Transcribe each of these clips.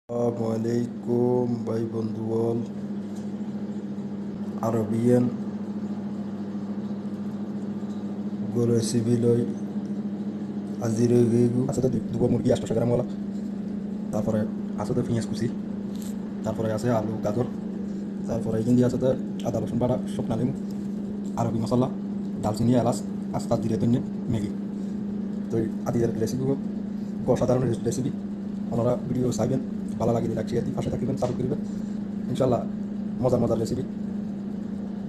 Assalamualaikum ভাই বন্ধুগণ Arabian গরু রেসিপি লই আজির গেগু আছে তো দুটো মুরগি 800 গ্রাম ওলা তারপরে আছে তো পেঁয়াজ কুচি তারপরে আছে আলু গাজর তারপরে এখান আছে তো আদা রসুন বাটা শুকনা লেবু আরবি মশলা দালচিনি এলাচ আস্তা জিরে ধনিয়া ম্যাগি তো আদিদের রেসিপি অসাধারণ রেসিপি ওনারা ভিডিও চাইবেন ভালো লাগিয়ে রাখছি আর পাশে থাকবেন সাপোর্ট করবেন ইনশাল্লাহ মজার মজার রেসিপি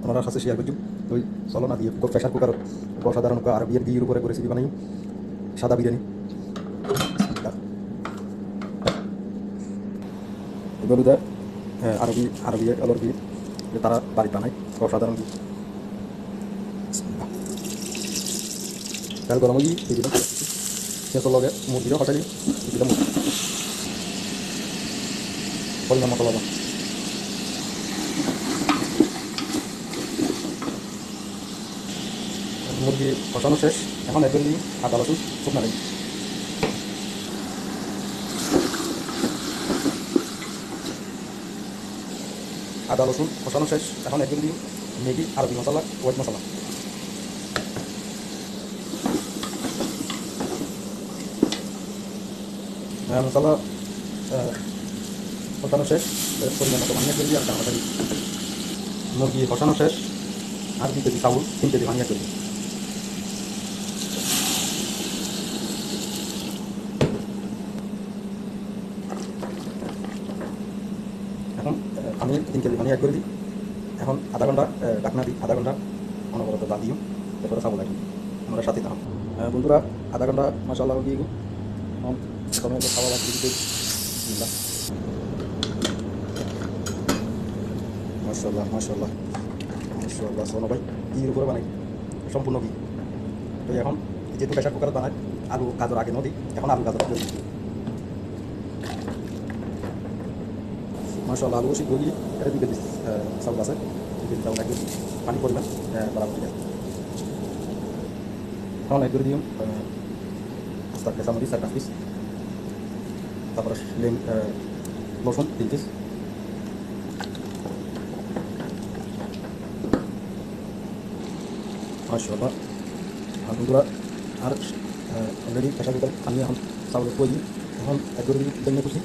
ওনারা কাছে শেয়ার করছি তো চলো না দিয়ে প্রেশার কুকার অসাধারণ আরবিয়ান ঘির উপরে রেসিপি বানাই সাদা বিরিয়ানি এগুলোতে আরবি আলোর ঘি তারা বাড়ি বানায় অসাধারণ ঘি তেল গরম ঘি দিয়ে দিলাম পেঁয়াজের লগে মুরগিরও হটাই দিলাম পরিমাণ মতো লবণ মুরগি কষানো শেষ এখন একদম দিই আদা রসুন শুকনা নেই আদা রসুন কষানো শেষ এখন একদম দিই ম্যাগি আরবি মশলা হোয়াইট মশলা মশলা কষানো শেষ পরিমাণ মতো ভাঙিয়ে করে দিই আর টাকা দিই মুরগি কষানো শেষ আর 2 কেজি চাউল 3 কেজি ভাঙিয়ে করে দিই এখন আমি 3 কেজি ভাঙিয়ে করে দিই এখন আধা ঘন্টা ঢাকনা দিই আধা ঘন্টা অনবরত জাল দিও তারপরে চাউল রাখি আমরা সাথে থাকুন বন্ধুরা আধা ঘন্টা মশলা দিয়ে খাওয়া দিতে মাশাআল্লাহ মাশাআল্লাহ মাশাআল্লাহ সোনা ভাই ঘির উপরে বানাই সম্পূর্ণ ঘি তো এখন যেহেতু প্রেশার কুকারে বানাই আলু গাজর আগে নদী এখন আলু গাজর দিই মাশাআল্লাহ আলু সিদ্ধ দিয়ে এটা দিকে চাউল আছে দিকে চাউল একদম পানি পরিমাণ বরাবর ঠিক আছে এখন এক করে দিও আস্তা কেঁচামরিচ 4 পিস তারপরে রসুন 3 পিস মাশাআল্লাহ বন্ধুরা আর অলরেডি প্রেশার কুকার আমি এখন চাউল কই দিই এখন এক করে দিই ধনিয়া কুচি